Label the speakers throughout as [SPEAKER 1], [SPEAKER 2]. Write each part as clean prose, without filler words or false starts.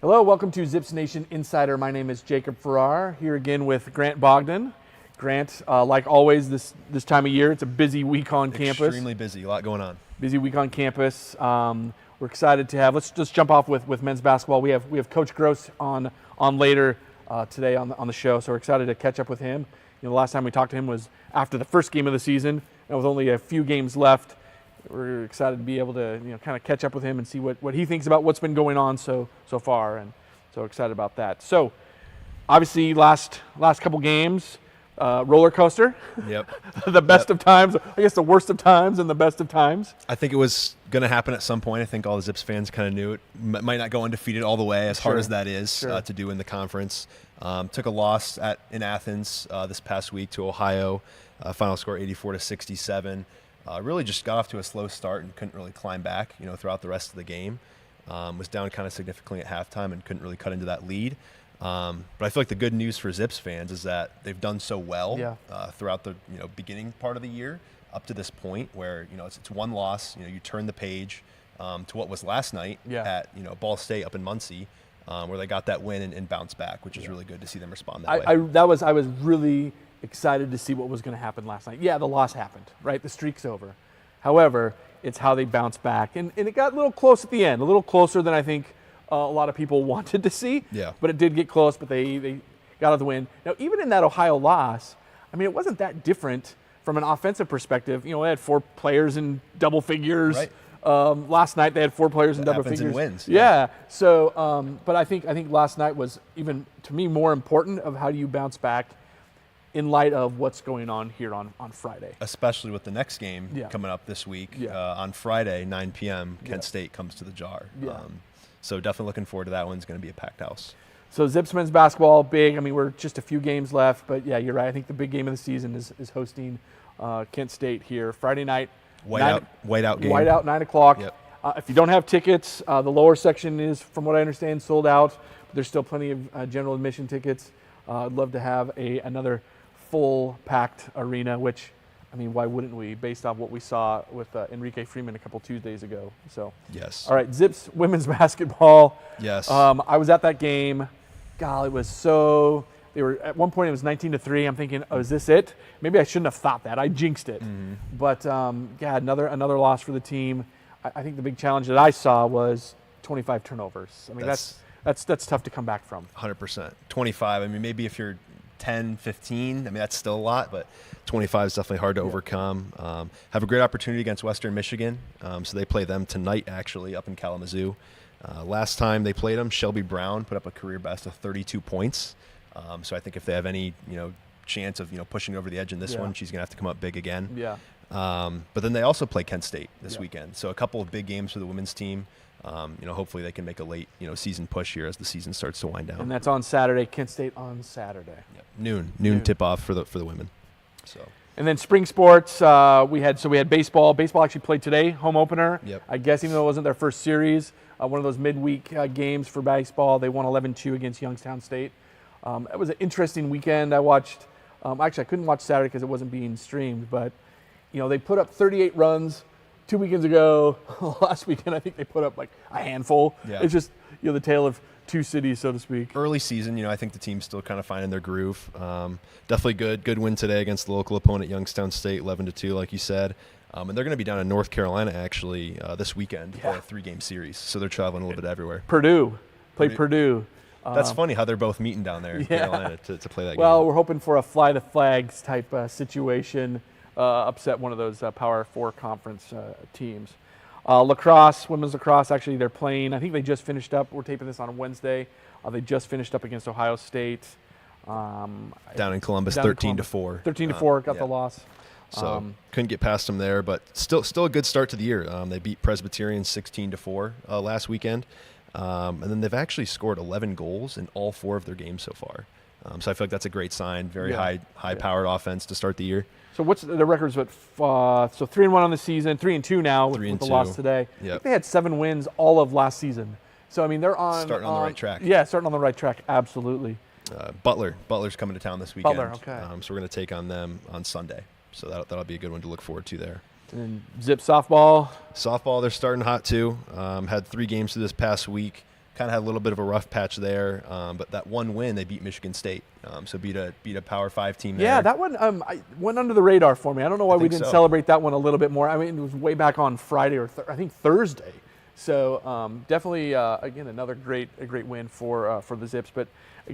[SPEAKER 1] Hello, welcome to Zips Nation Insider. My name is Jacob Farrar, here again with Grant Bogdan. Grant, like always this time of year, it's a busy week on campus.
[SPEAKER 2] Extremely busy, a lot going on.
[SPEAKER 1] Busy week on campus. We're excited to have, let's just jump off with men's basketball. We have Coach Groce on later today on the show, so we're excited to catch up with him. You know, the last time we talked to him was after the first game of the season, and with only a few games left. We're excited to be able to kind of catch up with him and see what he thinks about what's been going on so far, and so excited about that. So obviously last couple games, roller coaster.
[SPEAKER 2] Yep.
[SPEAKER 1] The best of times, I guess the worst of times and the best of times.
[SPEAKER 2] I think it was going to happen at some point. I think all the Zips fans kind of knew it. Might not go undefeated all the way, as hard as that is to do in the conference. Took a loss in Athens this past week to Ohio. Final score 84-67. Really just got off to a slow start and couldn't really climb back, throughout the rest of the game. Was down kind of significantly at halftime and couldn't really cut into that lead. But I feel like the good news for Zips fans is that they've done so well throughout the beginning part of the year up to this point where it's one loss. You turn the page to what was last night at Ball State up in Muncie, where they got that win and bounced back, which is really good to see them respond that way.
[SPEAKER 1] I was really excited to see what was going to happen last night. Yeah, the loss happened, right? The streak's over. However, it's how they bounced back. And it got a little close at the end, a little closer than I think a lot of people wanted to see.
[SPEAKER 2] Yeah.
[SPEAKER 1] But it did get close, but they got out the win. Now, even in that Ohio loss, I mean, it wasn't that different from an offensive perspective. They had 4 players in double figures.
[SPEAKER 2] Right.
[SPEAKER 1] Last night they had 4 players in double figures.
[SPEAKER 2] In wins.
[SPEAKER 1] Yeah. So, but I think last night was even, to me, more important of how do you bounce back in light of what's going on here on Friday.
[SPEAKER 2] Especially with the next game coming up this week. On Friday, 9 p.m., Kent State comes to the Jar.
[SPEAKER 1] Yeah.
[SPEAKER 2] So definitely looking forward to that one. It's going to be a packed house.
[SPEAKER 1] So Zips men's basketball, big. I mean, we're just a few games left, but yeah, you're right. I think the big game of the season is hosting Kent State here Friday night.
[SPEAKER 2] Whiteout game.
[SPEAKER 1] Whiteout, 9 o'clock.
[SPEAKER 2] Yep.
[SPEAKER 1] If you don't have tickets, the lower section is, from what I understand, sold out. But there's still plenty of general admission tickets. I'd love to have another full packed arena, which, I mean, why wouldn't we, based on what we saw with Enrique Freeman a couple Tuesdays ago. So
[SPEAKER 2] yes.
[SPEAKER 1] All right, Zips women's basketball.
[SPEAKER 2] Yes.
[SPEAKER 1] I was at that game. God, it was so, they were, at one point it was 19-3. I'm thinking, oh, is this it? Maybe I shouldn't have thought that. I jinxed it. Mm-hmm. But another loss for the team. I think the big challenge that I saw was 25 turnovers. I mean, that's tough to come back from.
[SPEAKER 2] 100%. 25. I mean, maybe if you're 10, 15, I mean, that's still a lot, but 25 is definitely hard to overcome. Have a great opportunity against Western Michigan. So they play them tonight, actually, up in Kalamazoo. Last time they played them, Shelby Brown put up a career best of 32 points. So I think if they have any, chance of, pushing over the edge in this one, she's going to have to come up big again.
[SPEAKER 1] Yeah.
[SPEAKER 2] But then they also play Kent State this weekend. So a couple of big games for the women's team. Hopefully they can make a late, season push here as the season starts to wind down.
[SPEAKER 1] And that's on Saturday. Kent State on Saturday.
[SPEAKER 2] Yep. Noon tip-off for the women. So.
[SPEAKER 1] And then spring sports, we had baseball. Baseball actually played today, home opener.
[SPEAKER 2] Yep.
[SPEAKER 1] I guess even though it wasn't their first series, one of those midweek games for baseball, they won 11-2 against Youngstown State. It was an interesting weekend. I watched. Actually, I couldn't watch Saturday because it wasn't being streamed, but they put up 38 runs 2 weekends ago. Last weekend, I think they put up like a handful. Yeah. It's just the tale of two cities, so to speak.
[SPEAKER 2] Early season, I think the team's still kind of finding their groove. Definitely good win today against the local opponent, Youngstown State, 11-2, like you said. And they're going to be down in North Carolina actually this weekend for a 3-game series. So they're traveling a little bit everywhere.
[SPEAKER 1] Purdue.
[SPEAKER 2] That's funny how they're both meeting down there in Carolina to play that game.
[SPEAKER 1] Well, we're hoping for a fly the flags type situation. Upset one of those Power 4 conference teams. Lacrosse, women's lacrosse, actually they're playing. I think they just finished up. We're taping this on Wednesday. They just finished up against Ohio State.
[SPEAKER 2] Down in Columbus, 13-4.
[SPEAKER 1] 13-4, got the loss.
[SPEAKER 2] So couldn't get past them there, but still a good start to the year. They beat Presbyterian 16-4 last weekend. And then they've actually scored 11 goals in all 4 of their games so far. So I feel like that's a great sign. Very high-powered offense to start the year.
[SPEAKER 1] So what's the records? So 3-1 on the season, 3-2 now with the loss today.
[SPEAKER 2] Yep.
[SPEAKER 1] I think they had 7 wins all of last season. So I mean they're
[SPEAKER 2] starting on the right track.
[SPEAKER 1] Yeah, starting on the right track. Absolutely.
[SPEAKER 2] Butler's coming to town this weekend.
[SPEAKER 1] Butler, okay.
[SPEAKER 2] So we're going to take on them on Sunday. So that'll be a good one to look forward to there.
[SPEAKER 1] And then Zip softball.
[SPEAKER 2] Softball, they're starting hot too. Had 3 games through this past week. kind of had a little bit of a rough patch there, but that one win, they beat Michigan State, so beat a Power 5 team there.
[SPEAKER 1] Yeah, that one I went under the radar for me. I don't know why we didn't celebrate that one a little bit more. I mean, it was way back on Friday or I think Thursday. So definitely, again, another great win for the Zips. But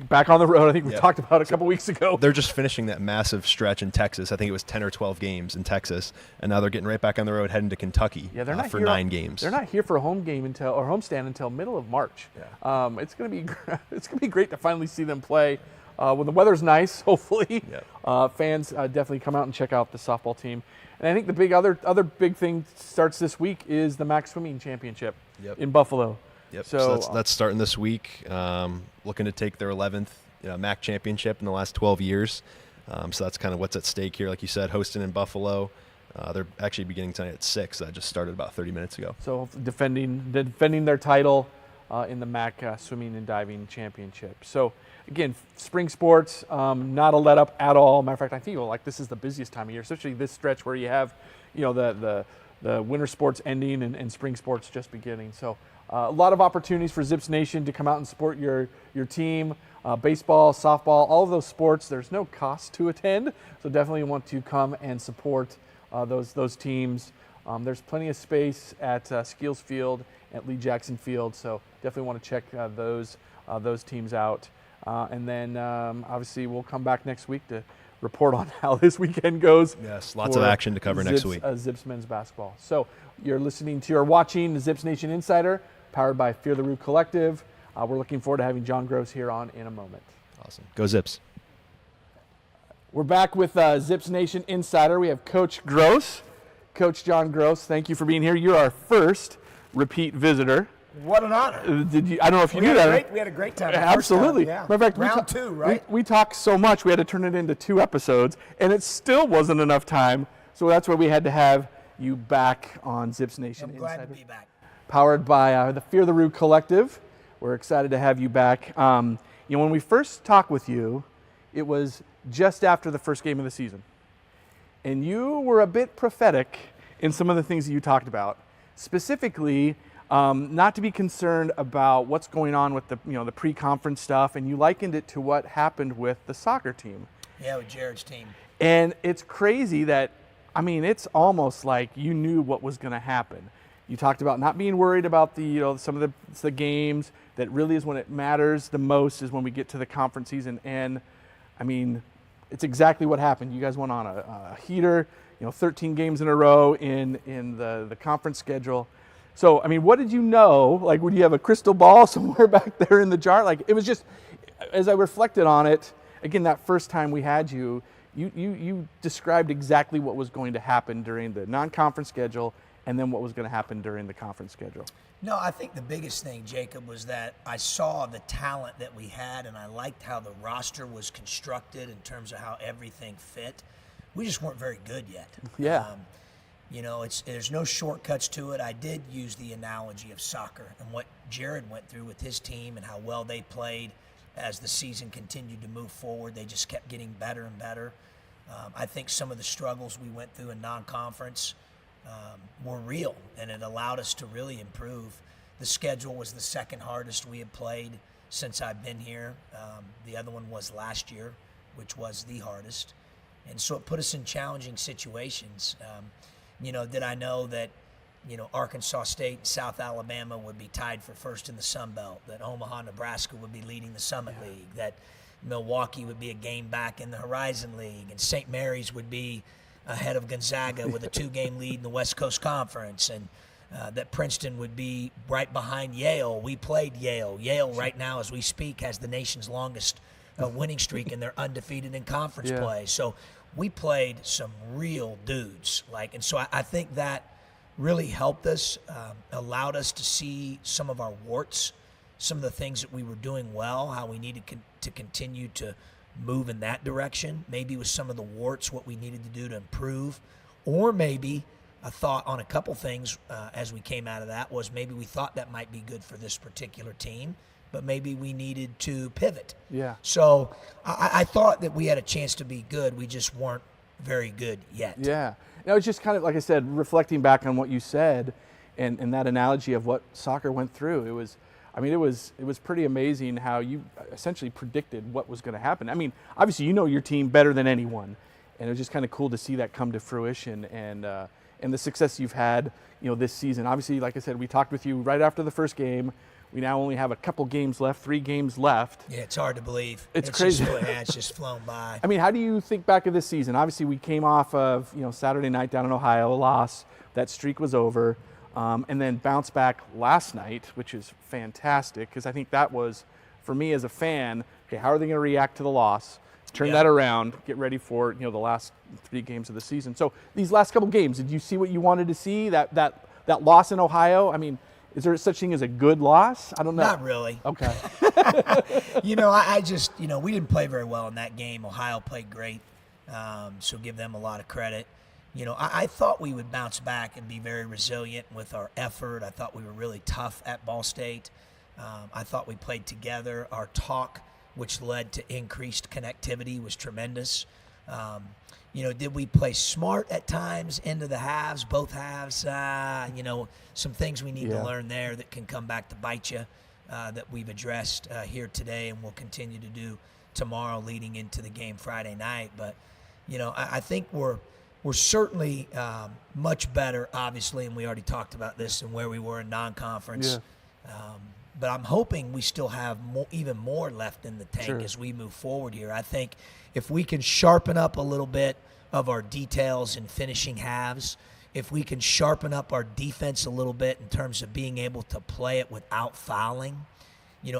[SPEAKER 1] back on the road, I think we talked about a couple weeks ago.
[SPEAKER 2] They're just finishing that massive stretch in Texas. I think it was 10 or 12 games in Texas, and now they're getting right back on the road, heading to Kentucky for 9 games.
[SPEAKER 1] They're not here for a homestand until middle of March.
[SPEAKER 2] Yeah.
[SPEAKER 1] It's gonna be great to finally see them play when the weather's nice. Hopefully, fans definitely come out and check out the softball team. And I think the other big thing starts this week is the MAC Swimming Championship in Buffalo.
[SPEAKER 2] Yep. So that's starting this week. Looking to take their 11th MAC championship in the last 12 years. So that's kind of what's at stake here. Like you said, hosting in Buffalo. They're actually beginning tonight at 6. That just started about 30 minutes ago.
[SPEAKER 1] So defending their title in the MAC Swimming and Diving Championship. So again, spring sports, not a let up at all. Matter of fact, I feel like this is the busiest time of year, especially this stretch where you have, the winter sports ending and spring sports just beginning. So a lot of opportunities for Zips Nation to come out and support your team. Baseball, softball, all of those sports. There's no cost to attend, so definitely want to come and support those teams. There's plenty of space at Skeels Field, at Lee Jackson Field, so definitely want to check those teams out. And then obviously we'll come back next week to report on how this weekend goes.
[SPEAKER 2] Yes, lots of action to cover next week.
[SPEAKER 1] Zips men's basketball. So you're watching the Zips Nation Insider, powered by Fear the Root Collective. We're looking forward to having John Groce here on in a moment.
[SPEAKER 2] Awesome. Go Zips.
[SPEAKER 1] We're back with Zips Nation Insider. We have Coach Groce, Coach John Groce. Thank you for being here. You're our first repeat visitor.
[SPEAKER 3] What an honor.
[SPEAKER 1] I don't know if you knew that.
[SPEAKER 3] We had a great time.
[SPEAKER 1] Absolutely.
[SPEAKER 3] Yeah.
[SPEAKER 1] Matter of fact,
[SPEAKER 3] Round 2, right?
[SPEAKER 1] We talked so much, we had to turn it into 2 episodes, and it still wasn't enough time. So that's why we had to have you back on Zips Nation
[SPEAKER 3] I'm glad
[SPEAKER 1] Insider.
[SPEAKER 3] to be back.
[SPEAKER 1] Powered by the Fear the Root Collective. We're excited to have you back. When we first talked with you, it was just after the first game of the season. And you were a bit prophetic in some of the things that you talked about. Specifically, not to be concerned about what's going on with the pre-conference stuff, and you likened it to what happened with the soccer team.
[SPEAKER 3] Yeah, with Jared's team.
[SPEAKER 1] And it's crazy that, it's almost like you knew what was going to happen. You talked about not being worried about some of the games. That really is when it matters the most, is when we get to the conference season. And it's exactly what happened. You guys went on a heater, 13 games in a row in the conference schedule. So, what did you know? Like, would you have a crystal ball somewhere back there in the jar? Like, it was just, as I reflected on it, again, that first time we had you described exactly what was going to happen during the non-conference schedule and then what was going to happen during the conference schedule.
[SPEAKER 3] No, I think the biggest thing, Jacob, was that I saw the talent that we had, and I liked how the roster was constructed in terms of how everything fit. We just weren't very good yet.
[SPEAKER 1] Yeah.
[SPEAKER 3] There's no shortcuts to it. I did use the analogy of soccer and what Jared went through with his team and how well they played as the season continued to move forward. They just kept getting better and better. I think some of the struggles we went through in non-conference were real, and it allowed us to really improve. The schedule was the second hardest we had played since I've been here. The other one was last year, which was the hardest. And so it put us in challenging situations. Did I know that, Arkansas State and South Alabama would be tied for first in the Sun Belt, that Omaha, Nebraska would be leading the Summit League, that Milwaukee would be a game back in the Horizon League, and St. Mary's would be ahead of Gonzaga with a 2-game lead in the West Coast Conference, and that Princeton would be right behind Yale. We played Yale. Yale right now, as we speak, has the nation's longest winning streak, and they're undefeated in conference play. So we played some real dudes. And so I think that really helped us, allowed us to see some of our warts, some of the things that we were doing well, how we needed to continue to move in that direction. Maybe with some of the warts, what we needed to do to improve. Or maybe a thought on a couple things as we came out of that was maybe we thought that might be good for this particular team, but maybe we needed to pivot.
[SPEAKER 1] Yeah.
[SPEAKER 3] So I thought that we had a chance to be good. We just weren't very good yet.
[SPEAKER 1] Yeah. Now, it's just kind of, like I said, reflecting back on what you said and that analogy of what soccer went through. It was, I mean, it was pretty amazing how you essentially predicted what was going to happen. I mean, obviously you know your team better than anyone, and it was just kind of cool to see that come to fruition and the success you've had, this season. Obviously, like I said, we talked with you right after the first game. We now only have a couple games left, 3 games left.
[SPEAKER 3] Yeah, it's hard to believe.
[SPEAKER 1] It's crazy.
[SPEAKER 3] It's just flown by.
[SPEAKER 1] I mean, how do you think back of this season? Obviously, we came off of Saturday night down in Ohio, a loss. That streak was over, and then bounced back last night, which is fantastic because I think that was, for me as a fan, okay, how are they going to react to the loss? Turn that around, get ready for the last 3 games of the season. So these last couple games, did you see what you wanted to see? That loss in Ohio. I mean, is there such thing as a good loss? I don't know.
[SPEAKER 3] Not really.
[SPEAKER 1] Okay.
[SPEAKER 3] I just, we didn't play very well in that game. Ohio played great, so give them a lot of credit. I thought we would bounce back and be very resilient with our effort. I thought we were really tough at Ball State. I thought we played together. Our talk, which led to increased connectivity, was tremendous. Did we play smart at times into the halves, both halves? Some things we need to learn there that can come back to bite you that we've addressed here today and will continue to do tomorrow leading into the game Friday night. But, I think we're certainly much better, obviously, and we already talked about this and where we were in non-conference. Yeah. But I'm hoping we still have even more left in the tank as we move forward here. I think if we can sharpen up a little bit of our details in finishing halves, if we can sharpen up our defense a little bit in terms of being able to play it without fouling,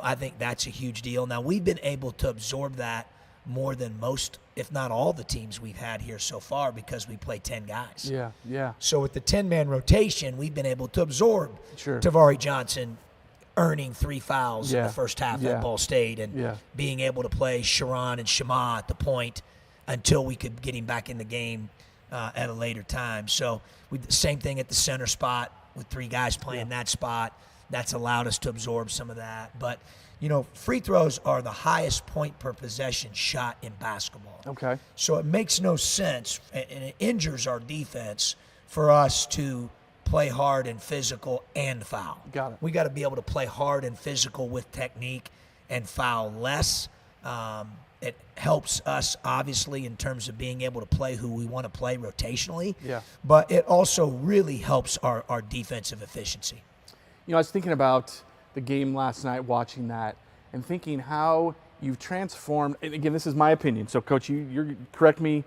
[SPEAKER 3] I think that's a huge deal. Now, we've been able to absorb that more than most, if not all, the teams we've had here so far because we play 10 guys.
[SPEAKER 1] Yeah.
[SPEAKER 3] So with the 10-man rotation, we've been able to absorb Tavari Johnson earning 3 fouls in the first half at Ball State and being able to play Sharon and Shema at the point until we could get him back in the game at a later time. So same thing at the center spot with 3 guys playing that spot. That's allowed us to absorb some of that. But, free throws are the highest point per possession shot in basketball.
[SPEAKER 1] Okay.
[SPEAKER 3] So it makes no sense, and it injures our defense for us to play hard and physical and foul.
[SPEAKER 1] Got it.
[SPEAKER 3] We got to be able to play hard and physical with technique and foul less. It helps us, obviously, in terms of being able to play who we want to play rotationally.
[SPEAKER 1] Yeah.
[SPEAKER 3] But it also really helps our defensive efficiency.
[SPEAKER 1] I was thinking about the game last night, watching that, and thinking how you've transformed. And again, this is my opinion. So, Coach, you correct me.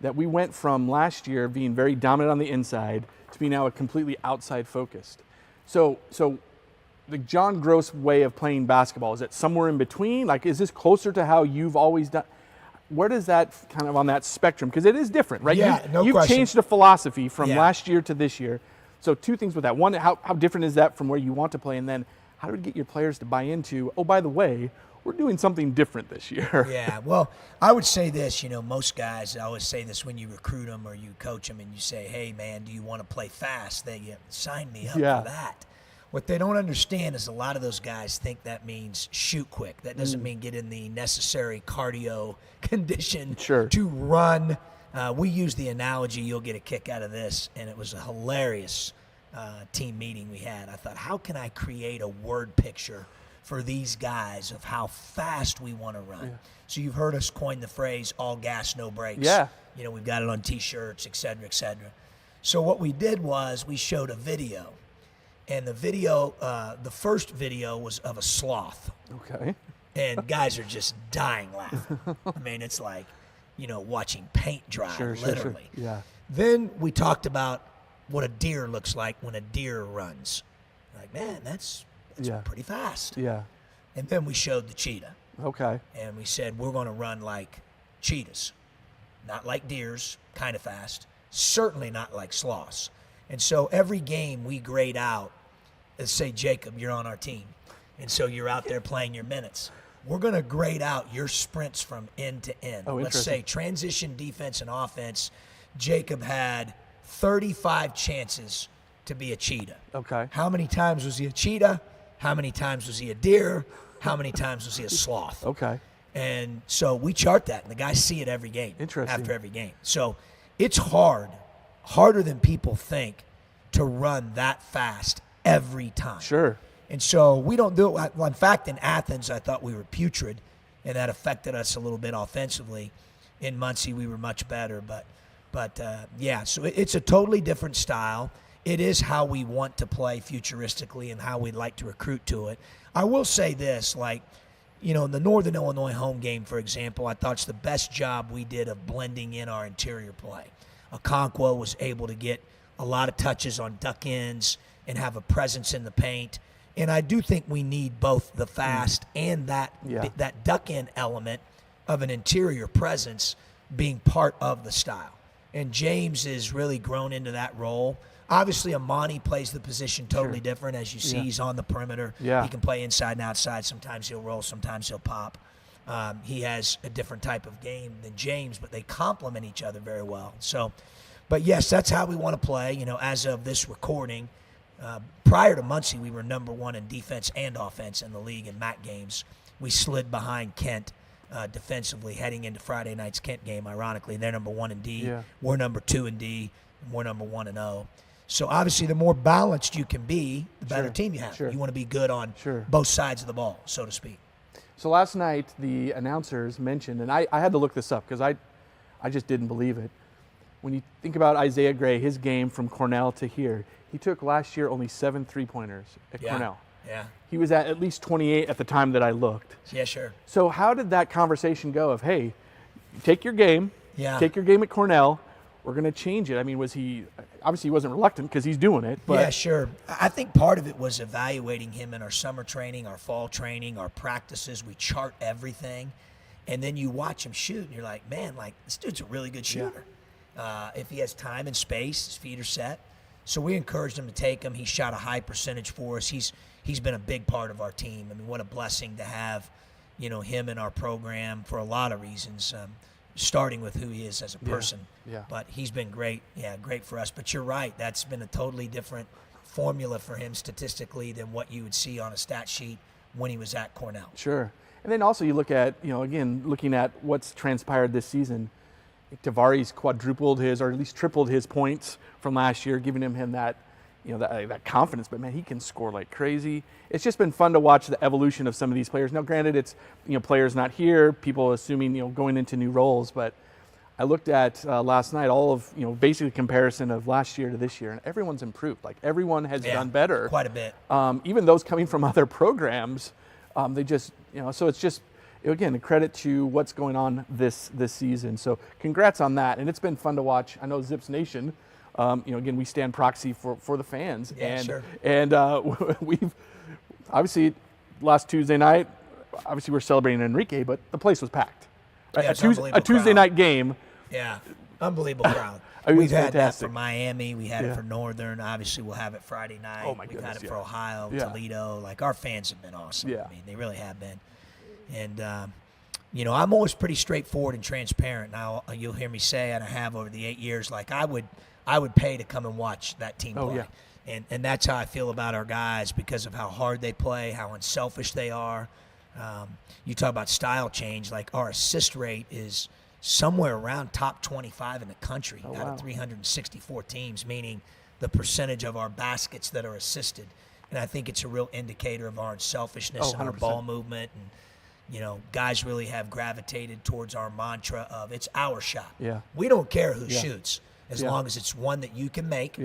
[SPEAKER 1] That we went from last year being very dominant on the inside to be now a completely outside focused. So the John Groce way of playing basketball, is it somewhere in between? Like, is this closer to how you've always done? Where does that kind of on that spectrum? Because it is different, right?
[SPEAKER 3] Yeah,
[SPEAKER 1] You've
[SPEAKER 3] question.
[SPEAKER 1] changed the philosophy from last year to this year. So 2 things with that. One, how different is that from where you want to play? And then how do we get your players to buy into, oh, by the way, we're doing something different this year?
[SPEAKER 3] Yeah, well, I would say this, most guys, I always say this when you recruit them or you coach them and you say, hey, man, do you want to play fast? They sign me up for that. What they don't understand is a lot of those guys think that means shoot quick. That doesn't mean get in the necessary cardio condition to run. We use the analogy, you'll get a kick out of this, and it was a hilarious team meeting we had. I thought, how can I create a word picture for these guys of how fast we want to run? Yeah. So you've heard us coin the phrase, all gas, no brakes.
[SPEAKER 1] Yeah.
[SPEAKER 3] We've got it on T-shirts, et cetera, et cetera. So what we did was we showed a video. And the video, the first video was of a sloth.
[SPEAKER 1] Okay.
[SPEAKER 3] And guys are just dying laughing. I mean, it's like, watching paint dry, literally.
[SPEAKER 1] Sure. Yeah.
[SPEAKER 3] Then we talked about what a deer looks like when a deer runs. Like, man, that's pretty fast.
[SPEAKER 1] Yeah.
[SPEAKER 3] And then we showed the cheetah.
[SPEAKER 1] Okay.
[SPEAKER 3] And we said, we're going to run like cheetahs. Not like deers, kind of fast. Certainly not like sloths. And so every game we grade out, let's say, Jacob, you're on our team. And so you're out there playing your minutes. We're going to grade out your sprints from end to end.
[SPEAKER 1] Oh,
[SPEAKER 3] let's say transition defense and offense, Jacob had 35 chances to be a cheetah.
[SPEAKER 1] Okay.
[SPEAKER 3] How many times was he a cheetah? How many times was he a deer? How many times was he a sloth?
[SPEAKER 1] Okay.
[SPEAKER 3] And so we chart that, and the guys see it every game.
[SPEAKER 1] Interesting.
[SPEAKER 3] After every game. So it's harder than people think to run that fast every time.
[SPEAKER 1] Sure.
[SPEAKER 3] And so we don't do it. Well, in fact, in Athens, I thought we were putrid, and that affected us a little bit offensively. In Muncie, we were much better. But so it's a totally different style. It is how we want to play futuristically and how we'd like to recruit to it. I will say this, in the Northern Illinois home game, for example, I thought it's the best job we did of blending in our interior play. Okonkwo was able to get a lot of touches on duck ends and have a presence in the paint. And I do think we need both the fast and that duck end element of an interior presence being part of the style. And James has really grown into that role. Obviously, Amani plays the position totally different. As you see, he's on the perimeter.
[SPEAKER 1] Yeah.
[SPEAKER 3] He can play inside and outside. Sometimes he'll roll, sometimes he'll pop. He has a different type of game than James, but they complement each other very well. So, but yes, that's how we want to play. As of this recording, prior to Muncie, we were number 1 in defense and offense in the league in MAC games. We slid behind Kent defensively heading into Friday night's Kent game. Ironically, they're number 1 in D. Yeah. We're number 2 in D, and we're number 1 in O. So obviously, the more balanced you can be, the better team you have. You want to be good on both sides of the ball, so to speak.
[SPEAKER 1] So last night, the announcers mentioned, and I had to look this up because I just didn't believe it. When you think about Isaiah Gray, his game from Cornell to here, he took last year only 7 3-pointers at Cornell.
[SPEAKER 3] Yeah.
[SPEAKER 1] He was at least 28 at the time that I looked.
[SPEAKER 3] Yeah, sure.
[SPEAKER 1] So how did that conversation go of, hey, take your game at Cornell, we're going to change it? I mean, obviously he wasn't reluctant because he's doing it. But
[SPEAKER 3] yeah, sure. I think part of it was evaluating him in our summer training, our fall training, our practices. We chart everything. And then you watch him shoot, and you're like, man, this dude's a really good shooter. If he has time and space, his feet are set. So we encouraged him to take him. He shot a high percentage for us. He's been a big part of our team. I mean, what a blessing to have, him in our program for a lot of reasons, starting with who he is as a person.
[SPEAKER 1] Yeah.
[SPEAKER 3] But he's been great. Yeah, great for us. But you're right. That's been a totally different formula for him statistically than what you would see on a stat sheet when he was at Cornell.
[SPEAKER 1] Sure. And then also you look at, again, looking at what's transpired this season, Tavari's quadrupled or at least tripled his points from last year, giving him that, that confidence. But man, he can score like crazy. It's just been fun to watch the evolution of some of these players. Now, granted, it's players not here, people assuming going into new roles. But I looked at last night all of basically comparison of last year to this year, and everyone's improved. Like everyone has done better,
[SPEAKER 3] quite a bit.
[SPEAKER 1] Even those coming from other programs, they just so it's just. Again, a credit to what's going on this season. So congrats on that. And it's been fun to watch. I know Zips Nation, again, we stand proxy for the fans.
[SPEAKER 3] Yeah, sure.
[SPEAKER 1] And we've obviously last Tuesday night, obviously we're celebrating Enrique, but the place was packed.
[SPEAKER 3] Yeah,
[SPEAKER 1] a Tuesday night game.
[SPEAKER 3] Yeah, unbelievable crowd. We've had that for Miami. We had it for Northern. Obviously, we'll have it Friday night.
[SPEAKER 1] Oh, my
[SPEAKER 3] We've
[SPEAKER 1] goodness,
[SPEAKER 3] had it for Ohio, Toledo. Our fans have been awesome.
[SPEAKER 1] Yeah.
[SPEAKER 3] I mean, they really have been. And, I'm always pretty straightforward and transparent. Now, you'll hear me say, and I have over the 8 years, I would pay to come and watch that team play. Yeah. And that's how I feel about our guys because of how hard they play, how unselfish they are. You talk about style change, our assist rate is somewhere around top 25 in the country out of 364 teams, meaning the percentage of our baskets that are assisted. And I think it's a real indicator of our unselfishness and our ball movement. And, guys really have gravitated towards our mantra of it's our shot.
[SPEAKER 1] Yeah.
[SPEAKER 3] We don't care who shoots as long as it's one that you can make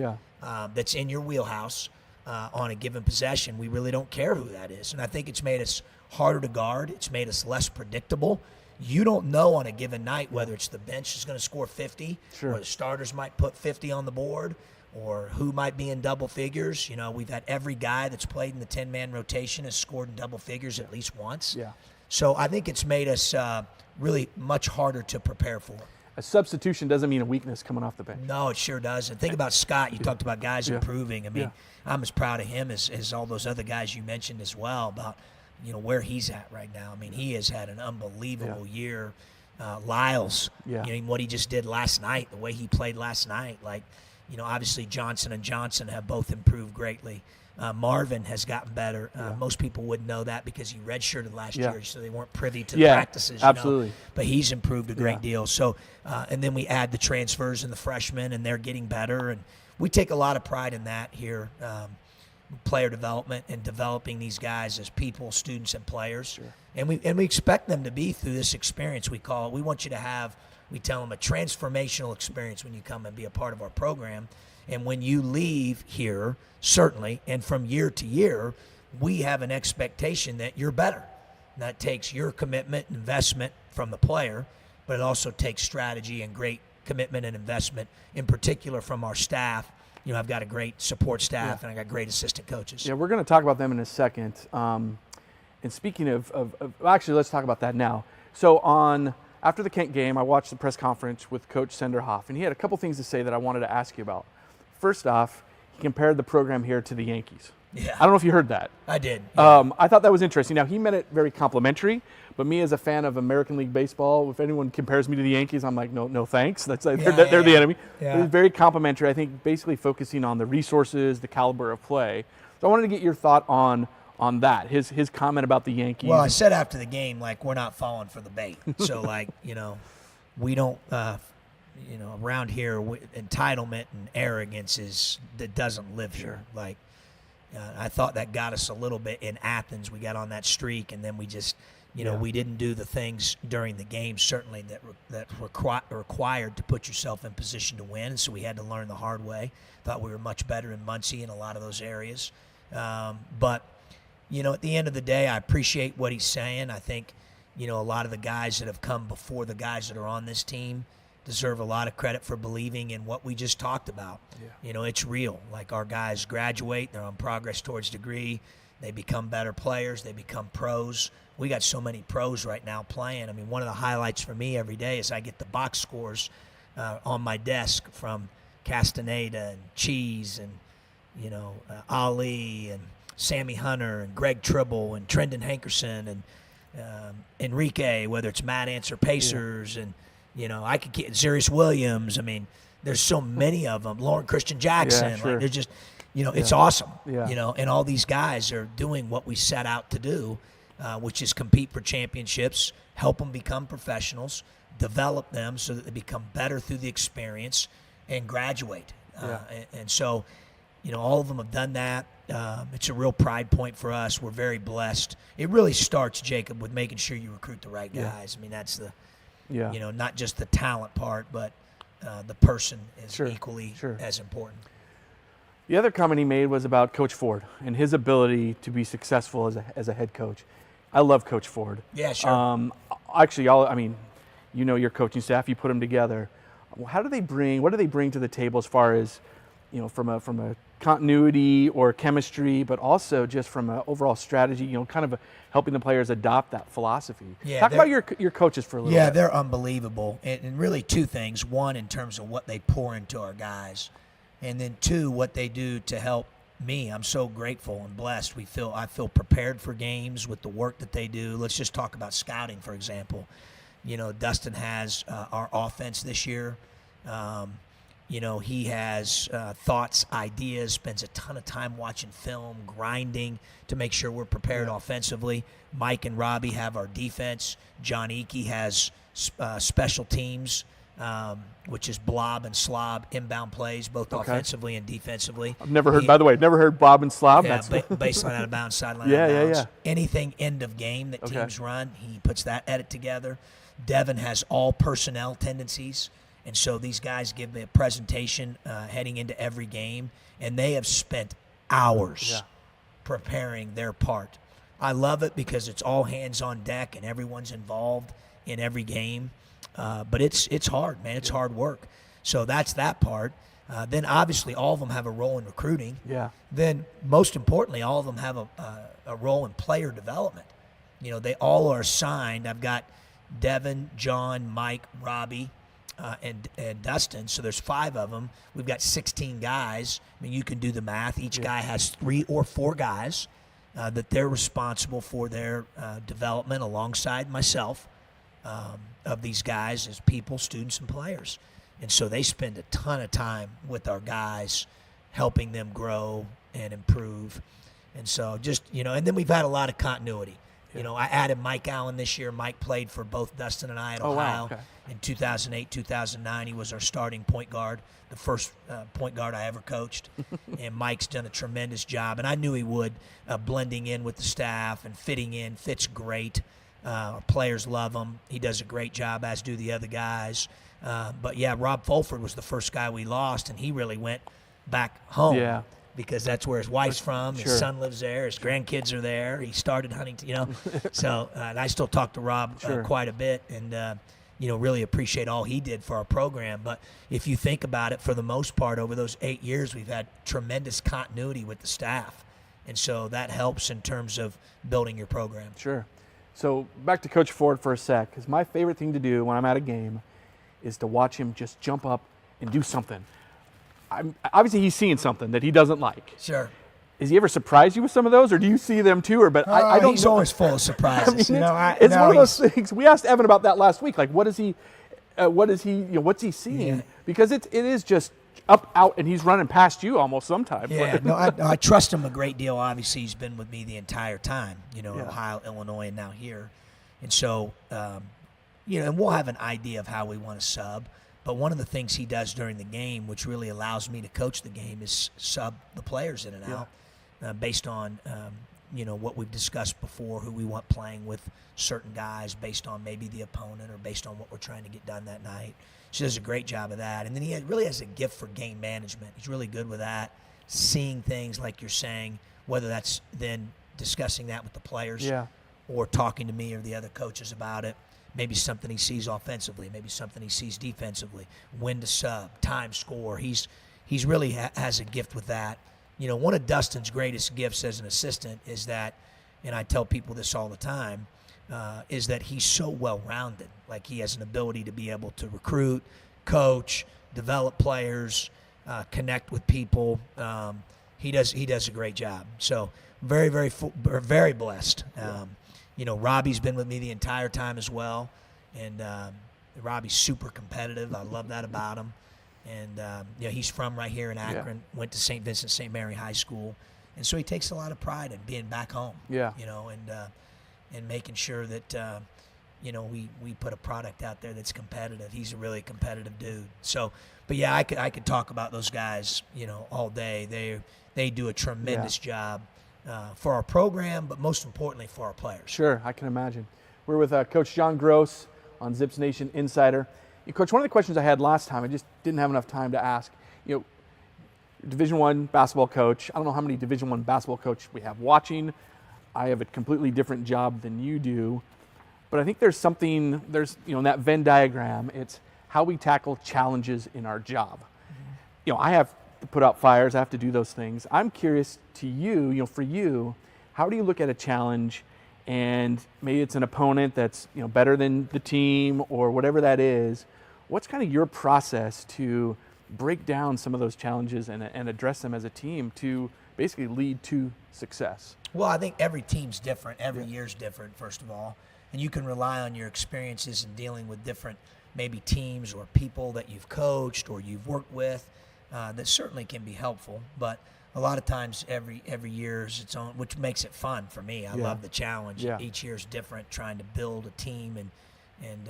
[SPEAKER 3] that's in your wheelhouse on a given possession. We really don't care who that is. And I think it's made us harder to guard. It's made us less predictable. You don't know on a given night whether it's the bench is going to score 50 or the starters might put 50 on the board or who might be in double figures. We've had every guy that's played in the 10-man rotation has scored in double figures at least once.
[SPEAKER 1] Yeah.
[SPEAKER 3] So I think it's made us really much harder to prepare for.
[SPEAKER 1] A substitution doesn't mean a weakness coming off the bench.
[SPEAKER 3] No, it sure doesn't. Think about Scott. You talked about guys improving. I mean, I'm as proud of him as all those other guys you mentioned as well about, where he's at right now. I mean, he has had an unbelievable year. Lyles, what he just did last night, the way he played last night. Obviously Johnson and Johnson have both improved greatly. Marvin has gotten better. Most people wouldn't know that because he redshirted last year, so they weren't privy to the practices.
[SPEAKER 1] Absolutely.
[SPEAKER 3] But he's improved a great deal. So, and then we add the transfers and the freshmen, and they're getting better. And we take a lot of pride in that here. player development and developing these guys as people, students, and players.
[SPEAKER 1] Sure.
[SPEAKER 3] And we expect them to be through this experience. We want you to have, we tell them, a transformational experience when you come and be a part of our program. And when you leave here, certainly, and from year to year, we have an expectation that you're better. And that takes your commitment and investment from the player, but it also takes strategy and great commitment and investment, in particular from our staff. You know, I've got a great support staff, and I got great assistant coaches.
[SPEAKER 1] Yeah, we're going to talk about them in a second. And speaking of actually, let's talk about that now. So after the Kent game, I watched the press conference with Coach Senderhoff, and he had a couple things to say that I wanted to ask you about. First off, he compared the program here to the Yankees.
[SPEAKER 3] Yeah.
[SPEAKER 1] I don't know if you heard that.
[SPEAKER 3] I did. Yeah.
[SPEAKER 1] I thought that was interesting. Now, he meant it very complimentary, but me as a fan of American League Baseball, if anyone compares me to the Yankees, I'm like, no thanks. They're the enemy.
[SPEAKER 3] Yeah.
[SPEAKER 1] But it's very complimentary, I think, basically focusing on the resources, the caliber of play. So I wanted to get your thought on that, his comment about the Yankees.
[SPEAKER 3] Well, I said after the game, like, we're not falling for the bait. So, like, we don't, around here, entitlement and arrogance that doesn't live here. Like, I thought that got us a little bit in Athens. We got on that streak, and then we just, we didn't do the things during the game, certainly, that required to put yourself in position to win. So we had to learn the hard way. Thought we were much better in Muncie in a lot of those areas. But, at the end of the day, I appreciate what he's saying. I think, a lot of the guys that have come before the guys that are on this team deserve a lot of credit for believing in what we just talked about. Yeah. It's real. Like, our guys graduate, they're on progress towards degree, they become better players, they become pros. We got so many pros right now playing. I mean, one of the highlights for me every day is I get the box scores on my desk from Castaneda and Cheese and, Ali and Sammy Hunter and Greg Tribble and Trendon Hankerson and Enrique, whether it's Mad Ants or Pacers, and I could get Zarius Williams. I mean, there's so many of them. Lauren Christian Jackson.
[SPEAKER 1] Yeah, sure.
[SPEAKER 3] Like, they're just, it's awesome.
[SPEAKER 1] Yeah.
[SPEAKER 3] And all these guys are doing what we set out to do, which is compete for championships, help them become professionals, develop them so that they become better through the experience, and graduate. And so, all of them have done that. It's a real pride point for us. We're very blessed. It really starts, Jacob, with making sure you recruit the right guys. I mean, that's the, not just the talent part, but the person is equally as important.
[SPEAKER 1] The other comment he made was about Coach Ford and his ability to be successful as a head coach. I love Coach Ford.
[SPEAKER 3] Yeah, sure.
[SPEAKER 1] Actually, your coaching staff, you put them together. What do they bring to the table as far as, from a continuity or chemistry, but also just from an overall strategy, kind of helping the players adopt that philosophy. Yeah, talk about your coaches for a little bit.
[SPEAKER 3] Yeah, they're unbelievable. And really two things. One, in terms of what they pour into our guys. And then two, what they do to help me. I'm so grateful and blessed. I feel prepared for games with the work that they do. Let's just talk about scouting, for example. Dustin has our offense this year. He has thoughts, ideas, spends a ton of time watching film, grinding to make sure we're prepared offensively. Mike and Robbie have our defense. John Eakey has special teams, which is blob and slob inbound plays, both offensively and defensively.
[SPEAKER 1] I've never heard Bob and slob.
[SPEAKER 3] Yeah, baseline out of bounds, sideline out of bounds.
[SPEAKER 1] Yeah.
[SPEAKER 3] Anything end of game that teams run, he puts that edit together. Devin has all personnel tendencies. And so these guys give me a presentation heading into every game, and they have spent hours preparing their part. I love it because it's all hands on deck and everyone's involved in every game. But it's hard, man. It's hard work. So that's that part. Then obviously all of them have a role in recruiting.
[SPEAKER 1] Yeah. Then
[SPEAKER 3] most importantly, all of them have a role in player development. They all are assigned. I've got Devin, John, Mike, Robbie, and Dustin, so there's 5 of them. We've got 16 guys. I mean, you can do the math. Each guy has 3 or 4 guys that they're responsible for their development alongside myself of these guys as people, students, and players. And so they spend a ton of time with our guys, helping them grow and improve. And so just, and then we've had a lot of continuity. You know, I added Mike Allen this year. Mike played for both Dustin and I at Ohio.
[SPEAKER 1] Wow. Okay.
[SPEAKER 3] In 2008, 2009, he was our starting point guard, the first point guard I ever coached. And Mike's done a tremendous job, and I knew he would, blending in with the staff and fitting in. Fits great. Our players love him. He does a great job, as do the other guys. But, yeah, Rob Fulford was the first guy we lost, and he really went back home.
[SPEAKER 1] Yeah.
[SPEAKER 3] Because that's where his wife's from. His
[SPEAKER 1] Sure.
[SPEAKER 3] son lives there. His grandkids are there. He started Huntington, you know. So and I still talk to Rob
[SPEAKER 1] Sure.
[SPEAKER 3] quite a bit and, you know, really appreciate all he did for our program. But if you think about it, for the most part, over those 8 years, we've had tremendous continuity with the staff. And so that helps in terms of building your program.
[SPEAKER 1] Sure. So back to Coach Ford for a sec, because my favorite thing to do when I'm at a game is to watch him just jump up and do something. Obviously, he's seeing something that he doesn't like.
[SPEAKER 3] Sure.
[SPEAKER 1] Has he ever surprised you with some of those, or do you see them too? Or I don't
[SPEAKER 3] He's
[SPEAKER 1] know.
[SPEAKER 3] always full of surprises.
[SPEAKER 1] I mean,
[SPEAKER 3] it's
[SPEAKER 1] it's one of those things. We asked Evan about that last week. Like, what's he seeing?
[SPEAKER 3] Yeah.
[SPEAKER 1] Because it is just up, out, and he's running past you almost sometimes.
[SPEAKER 3] Yeah, no, I trust him a great deal. Obviously, he's been with me the entire time, you know,
[SPEAKER 1] Yeah.
[SPEAKER 3] Ohio, Illinois, and now here. And so, you know, and we'll have an idea of how we want to sub. But one of the things he does during the game, which really allows me to coach the game, is sub the players in and out based on, you know, what we've discussed before, who we want playing with certain guys based on maybe the opponent or based on what we're trying to get done that night. She does a great job of that. And then he really has a gift for game management. He's really good with that, seeing things like you're saying, whether that's then discussing that with the players or talking to me or the other coaches about it. Maybe something he sees offensively, maybe something he sees defensively, when to sub, time, score. He's really has a gift with that. You know, one of Dustin's greatest gifts as an assistant is that, and I tell people this all the time, is that he's so well-rounded. Like, he has an ability to be able to recruit, coach, develop players, connect with people. He does a great job. So very, very blessed. You know, Robbie's been with me the entire time as well, and Robbie's super competitive. I love that about him. And, you know, he's from right here in Akron, went to St. Vincent St. Mary High School, and so he takes a lot of pride in being back home, you know, and making sure that, you know, we put a product out there that's competitive. He's a really competitive dude. So, but, yeah, I could talk about those guys, you know, all day. They do a tremendous job. For our program, but most importantly for our players.
[SPEAKER 1] Sure, I can imagine. We're with Coach John Groce on Zips Nation Insider. Coach, one of the questions I had last time, I just didn't have enough time to ask. You know, Division I basketball coach. I don't know how many Division I basketball coach we have watching. I have a completely different job than you do, but I think there's something. You know, in that Venn diagram, it's how we tackle challenges in our job. Mm-hmm. You know, I have to put out fires. I have to do those things. I'm curious to you, you know, for you, how do you look at a challenge, and maybe it's an opponent that's, you know, better than the team or whatever that is. What's kind of your process to break down some of those challenges and address them as a team to basically lead to success?
[SPEAKER 3] Well, I think every team's different. Every year's different, first of all. And you can rely on your experiences in dealing with different maybe teams or people that you've coached or you've worked with. That certainly can be helpful, but a lot of times every year is its own, which makes it fun for me. I love the challenge. Each year is different, trying to build a team and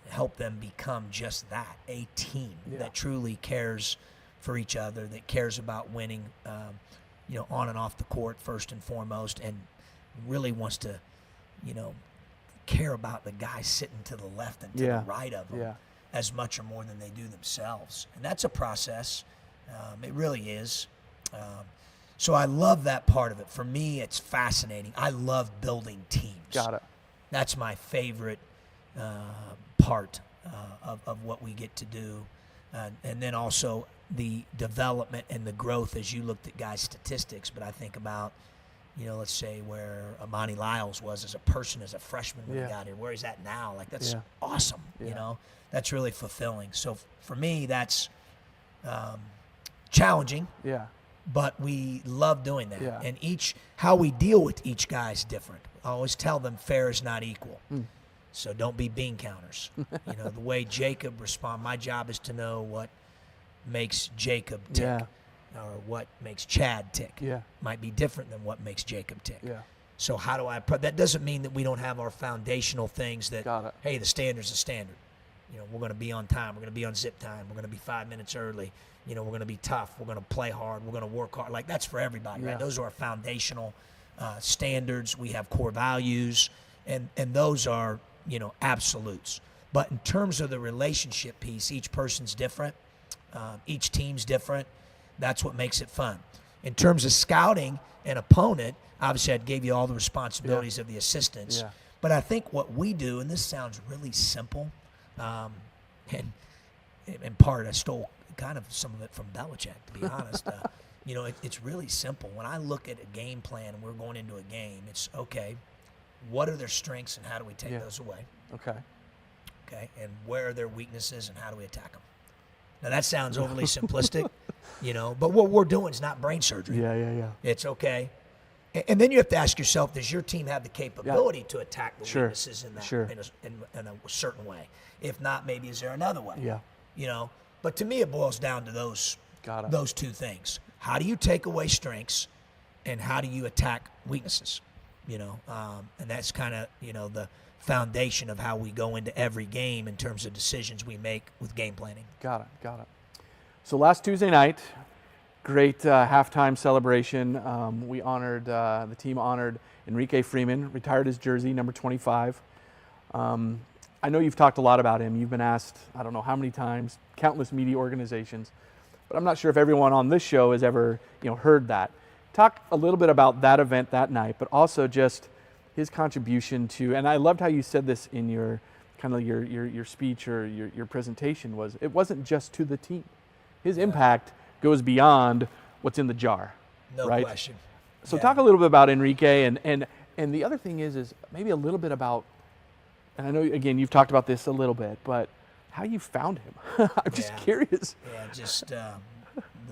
[SPEAKER 3] help them become just that, a team that truly cares for each other, that cares about winning, you know, on and off the court first and foremost, and really wants to, you know, care about the guy sitting to the left and to the right of them as much or more than they do themselves. And that's a process. It really is. So I love that part of it. For me, it's fascinating. I love building teams.
[SPEAKER 1] Got it.
[SPEAKER 3] That's my favorite part of what we get to do. And then also the development and the growth as you looked at guys' statistics. But I think about, you know, let's say where Amani Lyles was as a person, as a freshman when he got here, where he's at now. Like, that's awesome, you know. That's really fulfilling. So for me, that's challenging, but we love doing that. And how we deal with each guy is different. I always tell them fair is not equal. So don't be bean counters. You know, the way Jacob responds, my job is to know what makes Jacob tick or what makes Chad tick. Might be different than what makes Jacob tick. So how do I – that doesn't mean that we don't have our foundational things that,
[SPEAKER 1] Got it.
[SPEAKER 3] hey, the standard's the standard. You know, we're going to be on time. We're going to be on zip time. We're going to be 5 minutes early. You know, we're going to be tough. We're going to play hard. We're going to work hard. Like, that's for everybody, right? Those are our foundational standards. We have core values, and those are, you know, absolutes. But in terms of the relationship piece, each person's different. Each team's different. That's what makes it fun. In terms of scouting an opponent, obviously I gave you all the responsibilities of the assistants.
[SPEAKER 1] Yeah.
[SPEAKER 3] But I think what we do, and this sounds really simple, and in part I stole kind of some of it from Belichick, to be honest. You know, it's really simple. When I look at a game plan and we're going into a game, it's, okay, what are their strengths and how do we take those away? Okay, and where are their weaknesses and how do we attack them? Now, that sounds overly simplistic, you know, but what we're doing is not brain surgery.
[SPEAKER 1] Yeah.
[SPEAKER 3] It's okay. And then you have to ask yourself, does your team have the capability to attack the weaknesses in that in a certain way? If not, maybe is there another way?
[SPEAKER 1] Yeah.
[SPEAKER 3] You know, but to me it boils down to those two things. How do you take away strengths and how do you attack weaknesses? You know, and that's kind of, you know, the foundation of how we go into every game in terms of decisions we make with game planning.
[SPEAKER 1] Got it. So last Tuesday night, great halftime celebration. We honored, the team honored Enrique Freeman, retired his jersey, number 25. I know you've talked a lot about him. You've been asked, I don't know how many times, countless media organizations, but I'm not sure if everyone on this show has ever, you know, heard that. Talk a little bit about that event that night, but also just his contribution to, and I loved how you said this in your kind of your speech or your presentation, was it wasn't just to the team. His impact goes beyond what's in the jar.
[SPEAKER 3] No
[SPEAKER 1] right?
[SPEAKER 3] question.
[SPEAKER 1] So talk a little bit about Enrique, and the other thing is maybe a little bit about, and I know, again, you've talked about this a little bit, but how you found him. I'm just curious.
[SPEAKER 3] Yeah, just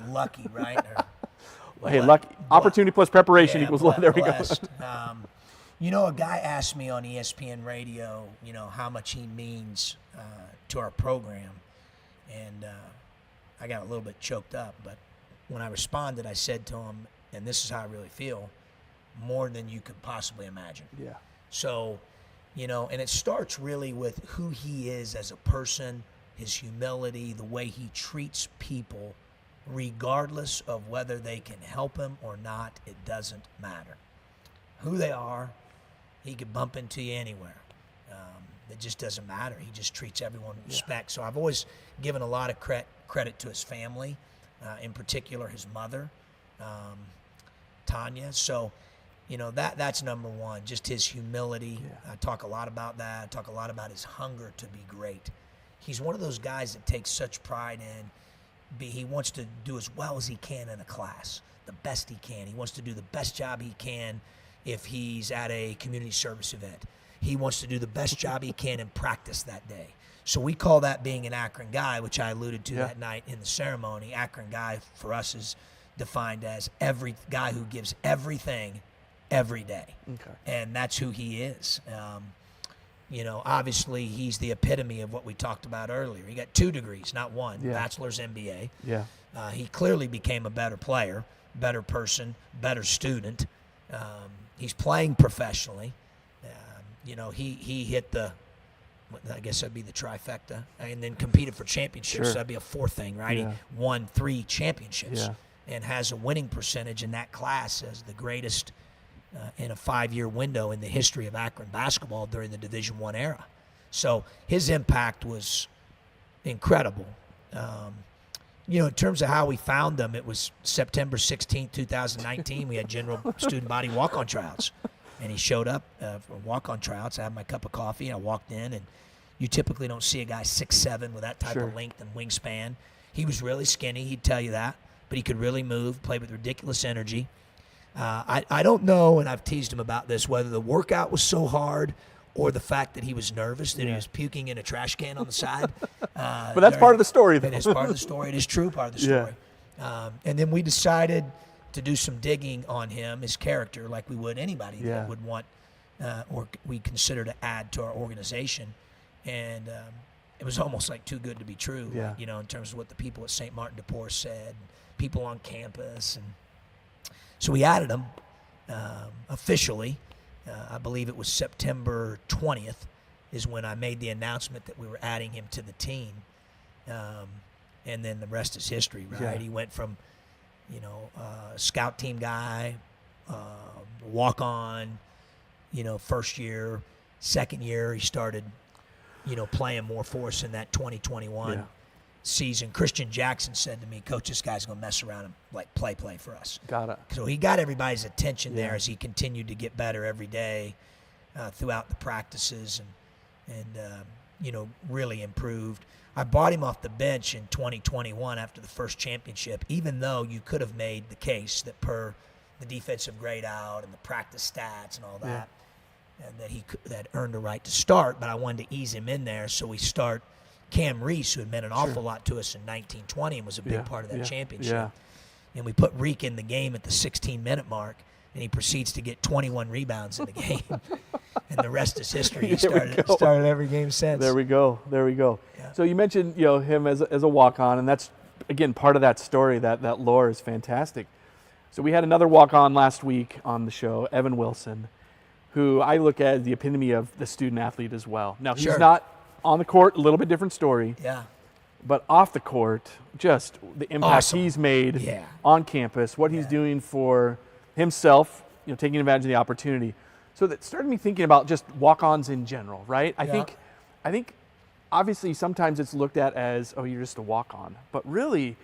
[SPEAKER 3] lucky, right? Or,
[SPEAKER 1] hey, luck, opportunity plus preparation equals luck. There we go.
[SPEAKER 3] You know, a guy asked me on ESPN radio, you know, how much he means to our program, and I got a little bit choked up, but when I responded, I said to him, and this is how I really feel, more than you could possibly imagine.
[SPEAKER 1] Yeah.
[SPEAKER 3] So, you know, and it starts really with who he is as a person, his humility, the way he treats people, regardless of whether they can help him or not, it doesn't matter. Who they are, he could bump into you anywhere. It just doesn't matter. He just treats everyone with respect. So I've always given a lot of credit to his family, in particular his mother, Tanya. So, you know, that's number one, just his humility. Yeah. I talk a lot about that. I talk a lot about his hunger to be great. He's one of those guys that takes such pride in, he wants to do as well as he can in a class, the best he can. He wants to do the best job he can if he's at a community service event. He wants to do the best job he can in practice that day. So we call that being an Akron guy, which I alluded to that night in the ceremony. Akron guy for us is defined as every guy who gives everything every day.
[SPEAKER 1] Okay.
[SPEAKER 3] And that's who he is. You know, obviously he's the epitome of what we talked about earlier. He got 2 degrees, not one, bachelor's MBA.
[SPEAKER 1] Yeah.
[SPEAKER 3] He clearly became a better player, better person, better student. He's playing professionally. You know, he hit the, I guess that'd be the trifecta, and then competed for championships.
[SPEAKER 1] Sure.
[SPEAKER 3] So that'd be a 4th thing, right?
[SPEAKER 1] Yeah.
[SPEAKER 3] He won 3 championships and has a winning percentage in that class as the greatest in a 5-year window in the history of Akron basketball during the Division I era. So his impact was incredible. You know, in terms of how we found them, it was September 16, 2019. We had general student body walk-on tryouts. And he showed up for walk-on tryouts. I had my cup of coffee, and I walked in, and you typically don't see a guy 6'7" with that type of length and wingspan. He was really skinny, he'd tell you that, but he could really move, played with ridiculous energy. I don't know, and I've teased him about this, whether the workout was so hard or the fact that he was nervous that he was puking in a trash can on the side.
[SPEAKER 1] But that's part of the story, though.
[SPEAKER 3] It is part of the story. It is true part of the story. And then we decided to do some digging on him, his character, like we would anybody that would want or we consider to add to our organization. And it was almost like too good to be true, you know, in terms of what the people at St. Martin de Porres said, people on campus. And so we added him officially. I believe it was September 20th is when I made the announcement that we were adding him to the team. And then the rest is history, right?
[SPEAKER 1] Yeah.
[SPEAKER 3] He went from, scout team guy, walk-on, first year, second year, he started, playing more for us in that 2021 season. Christian Jackson said to me, Coach, this guy's going to mess around and play for us.
[SPEAKER 1] Got it.
[SPEAKER 3] So he got everybody's attention there as he continued to get better every day throughout the practices and really improved. I bought him off the bench in 2021 after the first championship, even though you could have made the case that per the defensive grade out and the practice stats and all that, and that he had earned a right to start, but I wanted to ease him in there, so we start Cam Reese, who had meant an awful lot to us in 1920 and was a big part of that championship.
[SPEAKER 1] Yeah.
[SPEAKER 3] And we put Reek in the game at the 16-minute mark, and he proceeds to get 21 rebounds in the game. And the rest is history. He started every game since.
[SPEAKER 1] There we go.
[SPEAKER 3] Yeah.
[SPEAKER 1] So you mentioned him as a walk-on, and that's, again, part of that story. That lore is fantastic. So we had another walk-on last week on the show, Evan Wilson, who I look at as the epitome of the student athlete as well. Now, he's not on the court, a little bit different story.
[SPEAKER 3] Yeah.
[SPEAKER 1] But off the court, just the impact he's made on campus, what he's doing for himself, taking advantage of the opportunity. So that started me thinking about just walk-ons in general, right? I think obviously sometimes it's looked at as, oh, you're just a walk-on. But really,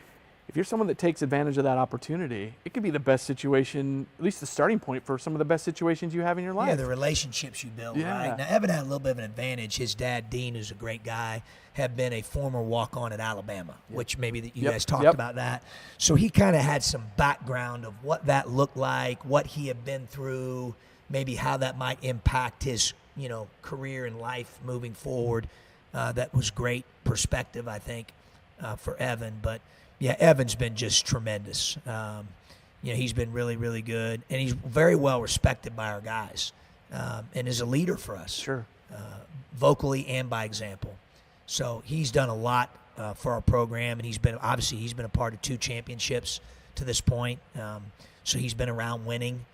[SPEAKER 1] if you're someone that takes advantage of that opportunity, it could be the best situation, at least the starting point for some of the best situations you have in your life.
[SPEAKER 3] Yeah, the relationships you build, right? Now, Evan had a little bit of an advantage. His dad, Dean, who's a great guy, had been a former walk-on at Alabama, which maybe that you guys talked about that. So he kind of had some background of what that looked like, what he had been through, maybe how that might impact his, career and life moving forward. That was great perspective, I think, for Evan. But yeah, Evan's been just tremendous. He's been really, really good, and he's very well respected by our guys, and is a leader for us.
[SPEAKER 1] Sure.
[SPEAKER 3] Vocally and by example. So he's done a lot for our program, and he's been a part of 2 championships to this point. So he's been around winning.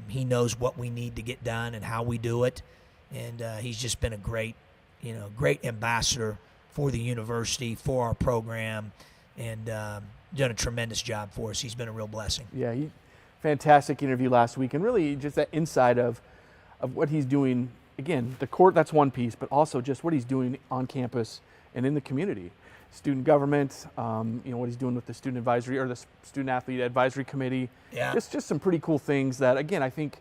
[SPEAKER 3] He knows what we need to get done and how we do it, and he's just been a great ambassador for the university, for our program, and done a tremendous job for us. He's been a real blessing.
[SPEAKER 1] Yeah, fantastic interview last week, and really just that insight of what he's doing. Again, the court, that's one piece, but also just what he's doing on campus and in the community. Student government, what he's doing with the student advisory or the student athlete advisory committee. Yeah. Just some pretty cool things that, again, I think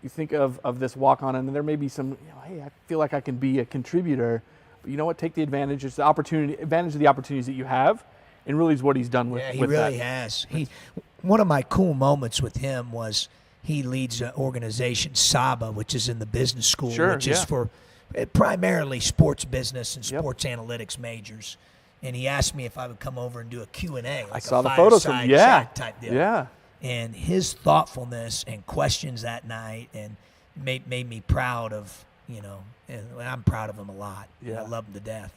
[SPEAKER 1] you think of this walk-on, and there may be some, hey, I feel like I can be a contributor. But you know what? Take the advantage of the opportunities that you have, and really is what he's done with that.
[SPEAKER 3] Yeah, he really has. One of my cool moments with him was he leads an organization, SABA, which is in the business school, which is for primarily sports business and sports analytics majors. And he asked me if I would come over and do a Q&A, like
[SPEAKER 1] I saw
[SPEAKER 3] a
[SPEAKER 1] the photos from
[SPEAKER 3] chat type deal.
[SPEAKER 1] Yeah.
[SPEAKER 3] And his thoughtfulness and questions that night and made me proud of, and I'm proud of him a lot.
[SPEAKER 1] Yeah.
[SPEAKER 3] I love him to death.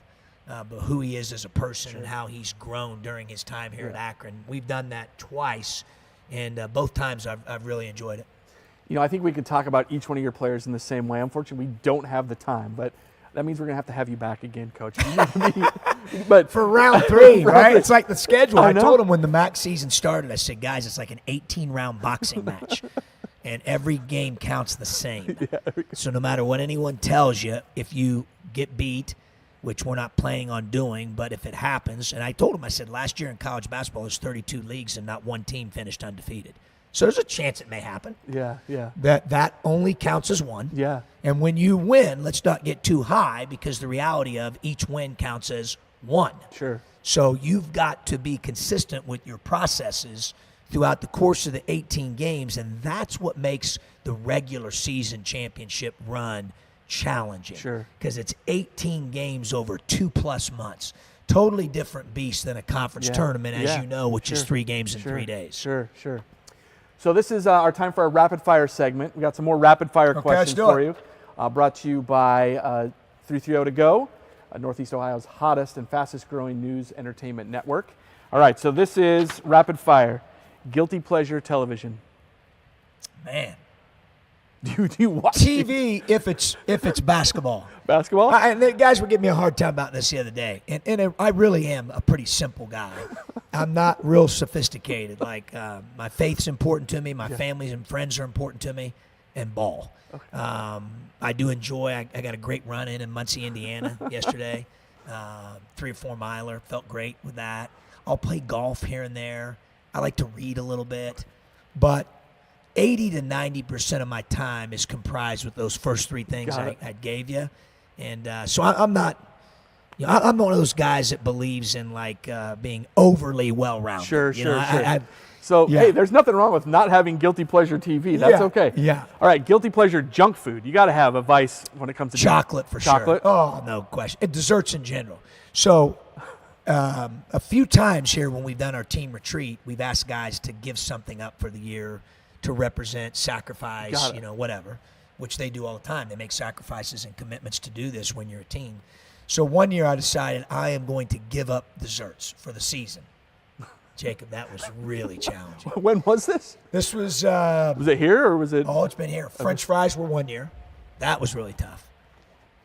[SPEAKER 3] But who he is as a person and how he's grown during his time here at Akron. We've done that twice, and both times I've really enjoyed it.
[SPEAKER 1] I think we could talk about each one of your players in the same way. Unfortunately, we don't have the time, but that means we're going to have you back again, Coach. But
[SPEAKER 3] for round 3, right? It's like the schedule. I told him when the MAC season started, I said, guys, it's like an 18-round boxing match, and every game counts the same. So no matter what anyone tells you, if you get beat, which we're not planning on doing, but if it happens, and I told him, I said, last year in college basketball, there's 32 leagues and not one team finished undefeated. So there's a chance it may happen.
[SPEAKER 1] Yeah.
[SPEAKER 3] That only counts as one.
[SPEAKER 1] Yeah.
[SPEAKER 3] And when you win, let's not get too high, because the reality of each win counts as one.
[SPEAKER 1] Sure.
[SPEAKER 3] So you've got to be consistent with your processes throughout the course of the 18 games, and that's what makes the regular season championship run challenging.
[SPEAKER 1] Sure.
[SPEAKER 3] Because it's 18 games over 2+ months. Totally different beast than a conference tournament, as you know, which is 3 games in 3 days.
[SPEAKER 1] Sure. So this is our time for our rapid-fire segment. We got some more rapid-fire questions for you. Brought to you by 330 To Go, Northeast Ohio's hottest and fastest-growing news entertainment network. All right, so this is rapid-fire. Guilty pleasure television.
[SPEAKER 3] Man,
[SPEAKER 1] Do you watch
[SPEAKER 3] TV if it's basketball.
[SPEAKER 1] basketball?
[SPEAKER 3] And the guys were giving me a hard time about this the other day. And I really am a pretty simple guy. I'm not real sophisticated. Like, my faith's important to me. My family and friends are important to me. And ball. Okay. I do enjoy. I got a great run in Muncie, Indiana yesterday. 3 or 4 miler. Felt great with that. I'll play golf here and there. I like to read a little bit. But 80 to 90% of my time is comprised with those first 3 things I gave you. And so I'm not, I'm one of those guys that believes in like being overly well-rounded.
[SPEAKER 1] Sure.
[SPEAKER 3] So,
[SPEAKER 1] hey, there's nothing wrong with not having guilty pleasure TV. That's okay.
[SPEAKER 3] Yeah.
[SPEAKER 1] All right, guilty pleasure junk food. You got to have a vice when it comes to
[SPEAKER 3] chocolate for
[SPEAKER 1] chocolate.
[SPEAKER 3] Sure. Oh, no question. And desserts in general. So a few times here when we've done our team retreat, we've asked guys to give something up for the year to represent sacrifice, whatever, which they do all the time. They make sacrifices and commitments to do this when you're a team. So one year I decided I am going to give up desserts for the season. Jacob, that was really challenging.
[SPEAKER 1] When was this?
[SPEAKER 3] This was...
[SPEAKER 1] was it here or was it...
[SPEAKER 3] Oh, it's been here. French fries were 1 year. That was really tough.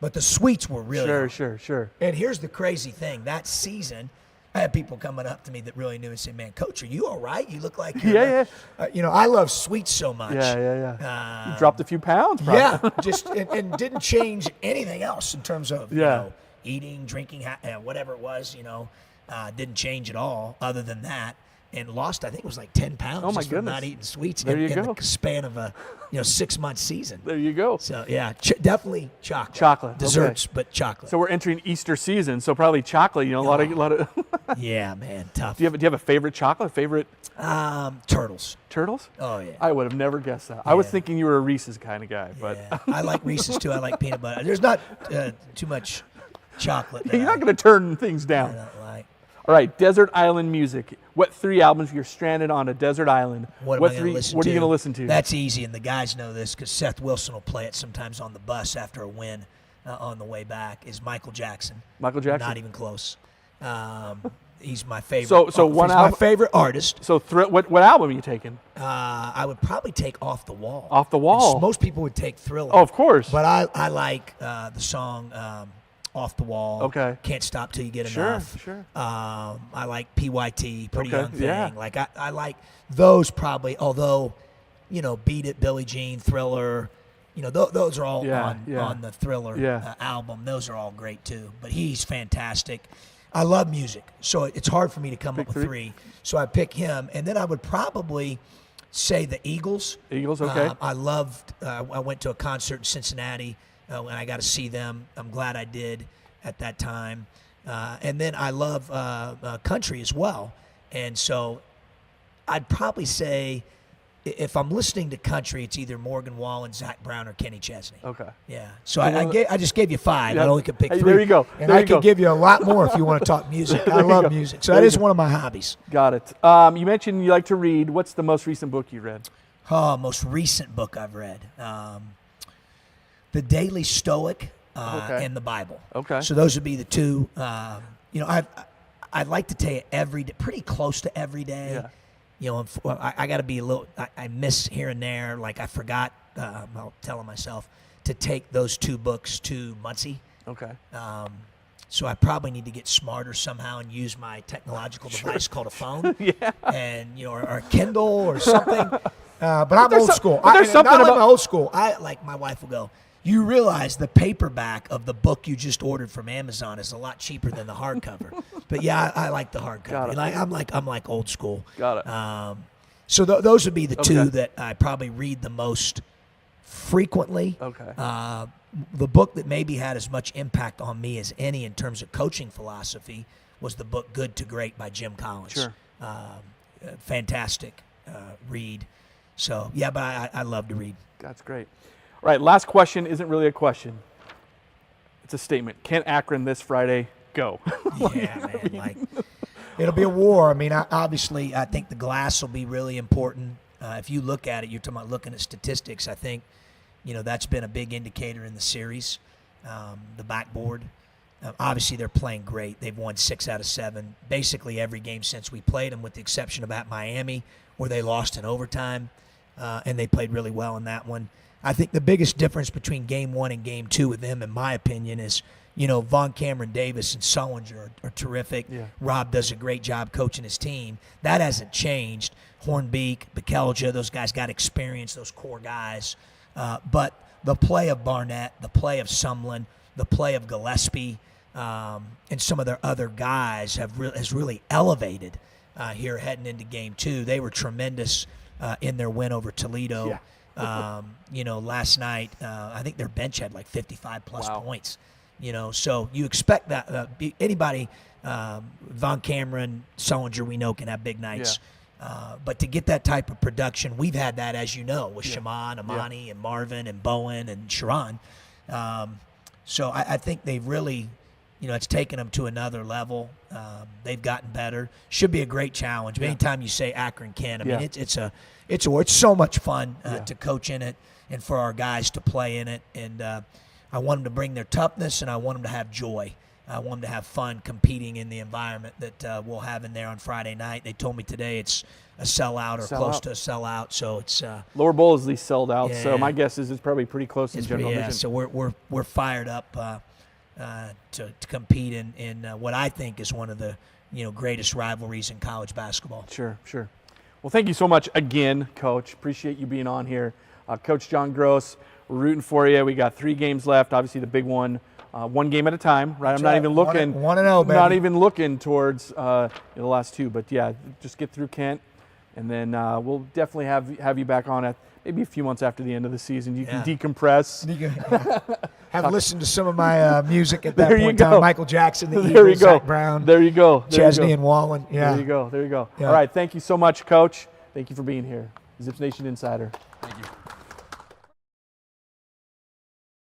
[SPEAKER 3] But the sweets were really hard.
[SPEAKER 1] Sure.
[SPEAKER 3] And here's the crazy thing. That season, I had people coming up to me that really knew and say, man, Coach, are you all right? You look like you're... I love sweets so much.
[SPEAKER 1] Yeah. You dropped a few pounds, probably.
[SPEAKER 3] Yeah, and didn't change anything else in terms of, eating, drinking, whatever it was, didn't change at all other than that, and lost, I think it was like 10 pounds
[SPEAKER 1] from
[SPEAKER 3] not eating sweets
[SPEAKER 1] in
[SPEAKER 3] the span of a 6-month season.
[SPEAKER 1] There you go.
[SPEAKER 3] So, definitely chocolate.
[SPEAKER 1] Chocolate.
[SPEAKER 3] Desserts, but chocolate.
[SPEAKER 1] So we're entering Easter season, so probably chocolate, a lot of
[SPEAKER 3] Yeah, man, tough.
[SPEAKER 1] Do you have a favorite chocolate?
[SPEAKER 3] Turtles.
[SPEAKER 1] Turtles?
[SPEAKER 3] Oh, yeah.
[SPEAKER 1] I would have never guessed that. I was thinking you were a Reese's kind of guy, but
[SPEAKER 3] I like Reese's too. I like peanut butter. There's not too much chocolate.
[SPEAKER 1] You're not going to turn things down.
[SPEAKER 3] I don't like.
[SPEAKER 1] All right, desert island music. What 3 albums if you're stranded on a desert island?
[SPEAKER 3] What are you going to
[SPEAKER 1] listen to?
[SPEAKER 3] That's easy, and the guys know this because Seth Wilson will play it sometimes on the bus after a win on the way back, is Michael Jackson.
[SPEAKER 1] Michael Jackson?
[SPEAKER 3] Not even close. He's my favorite.
[SPEAKER 1] So one album,
[SPEAKER 3] my favorite artist.
[SPEAKER 1] So what album are you taking?
[SPEAKER 3] I would probably take Off the Wall.
[SPEAKER 1] Off the Wall.
[SPEAKER 3] Most people would take Thriller.
[SPEAKER 1] Oh, of course.
[SPEAKER 3] But I like the song Off the Wall.
[SPEAKER 1] Okay.
[SPEAKER 3] Can't Stop Till You Get Enough.
[SPEAKER 1] Sure.
[SPEAKER 3] I like PYT, Pretty Young Thing.
[SPEAKER 1] Yeah.
[SPEAKER 3] Like I like those probably. Although, Beat It, Billie Jean, Thriller. Those are all on the Thriller album. Those are all great too. But he's fantastic. I love music, so it's hard for me to come up with 3. So I pick him, and then I would probably say the Eagles.
[SPEAKER 1] Eagles, okay.
[SPEAKER 3] I loved. I went to a concert in Cincinnati, and I got to see them. I'm glad I did at that time. And then I love country as well, and so I'd probably say if I'm listening to country, it's either Morgan Wallen, Zach Brown, or Kenny Chesney.
[SPEAKER 1] Okay.
[SPEAKER 3] Yeah. So I just gave you 5.
[SPEAKER 1] Yeah.
[SPEAKER 3] I only could pick 3.
[SPEAKER 1] There you go.
[SPEAKER 3] And I could give you a lot more if you want to talk music. I love music. So that is one of my hobbies.
[SPEAKER 1] Got it. You mentioned you like to read. What's the most recent book you read?
[SPEAKER 3] Most recent book I've read. The Daily Stoic and the Bible.
[SPEAKER 1] Okay.
[SPEAKER 3] So those would be the 2. I'd like to tell you pretty close to every day.
[SPEAKER 1] Yeah.
[SPEAKER 3] I got to be a little. I miss here and there. Like I forgot. I'm telling myself to take those 2 books to Muncie.
[SPEAKER 1] Okay.
[SPEAKER 3] So I probably need to get smarter somehow and use my technological device called a phone. And or a Kindle or something. But I'm old school.
[SPEAKER 1] There's something
[SPEAKER 3] about
[SPEAKER 1] my
[SPEAKER 3] old school. My wife will go, you realize the paperback of the book you just ordered from Amazon is a lot cheaper than the hardcover. But I like the hardcover. I'm like old school.
[SPEAKER 1] Got it.
[SPEAKER 3] So those would be the 2 that I probably read the most frequently.
[SPEAKER 1] Okay.
[SPEAKER 3] The book that maybe had as much impact on me as any in terms of coaching philosophy was the book Good to Great by Jim Collins.
[SPEAKER 1] Sure.
[SPEAKER 3] Fantastic read. So, but I love to read.
[SPEAKER 1] That's great. All right, last question isn't really a question. It's a statement. Can Akron this Friday go?
[SPEAKER 3] Yeah, man. It'll be a war. I mean, obviously, I think the glass will be really important. If you look at it, you're talking about looking at statistics. I think, that's been a big indicator in the series. The backboard. Obviously, they're playing great. They've won 6 out of 7, basically every game since we played them, with the exception of at Miami, where they lost in overtime, and they played really well in that one. I think the biggest difference between game 1 and game 2 with them, in my opinion, is, Von Cameron Davis and Sullinger are terrific.
[SPEAKER 1] Yeah.
[SPEAKER 3] Rob does a great job coaching his team. That hasn't changed. Hornbeek, Bekelja, those guys got experience, those core guys. But the play of Barnett, the play of Sumlin, the play of Gillespie, and some of their other guys has really elevated here heading into game 2. They were tremendous in their win over Toledo.
[SPEAKER 1] Yeah.
[SPEAKER 3] Last night, I think their bench had like 55-plus
[SPEAKER 1] Wow.
[SPEAKER 3] points. So you expect that anybody, Von Cameron, Sullinger, we know can have big nights. But to get that type of production, we've had that, as you know, with Shaman, Amani, and Marvin, and Bowen, and Sharon. So I think they've really, it's taken them to another level. They've gotten better. Should be a great challenge. But anytime you say Akron can, I mean, it's so much fun to coach in it and for our guys to play in it. And I want them to bring their toughness, and I want them to have joy. I want them to have fun competing in the environment that we'll have in there on Friday night. They told me today it's a sellout or close to a sellout, so it's
[SPEAKER 1] Lower Bowl is at least sold out, so my guess is it's probably pretty close in general admission.
[SPEAKER 3] So we're fired up to compete in what I think is one of the greatest rivalries in college basketball.
[SPEAKER 1] Sure. Well, thank you so much again, Coach. Appreciate you being on here. Coach John Groce, we're rooting for you. We got 3 games left, obviously the big one. One game at a time, right? I'm not even looking.
[SPEAKER 3] 1-0, baby.
[SPEAKER 1] Not even looking towards the last 2, but just get through Kent, and then we'll definitely have you back on at maybe a few months after the end of the season. You can decompress.
[SPEAKER 3] Have listened to some of my music at that
[SPEAKER 1] There
[SPEAKER 3] point
[SPEAKER 1] you
[SPEAKER 3] in time.
[SPEAKER 1] go.
[SPEAKER 3] Michael Jackson, the
[SPEAKER 1] There you
[SPEAKER 3] Eagles,
[SPEAKER 1] go.
[SPEAKER 3] Zach Brown,
[SPEAKER 1] There you go.
[SPEAKER 3] Chesney and Wallen. Yeah.
[SPEAKER 1] There you go.
[SPEAKER 3] Yeah.
[SPEAKER 1] All right. Thank you so much, Coach. Thank you for being here. Zips Nation Insider.
[SPEAKER 2] Thank you.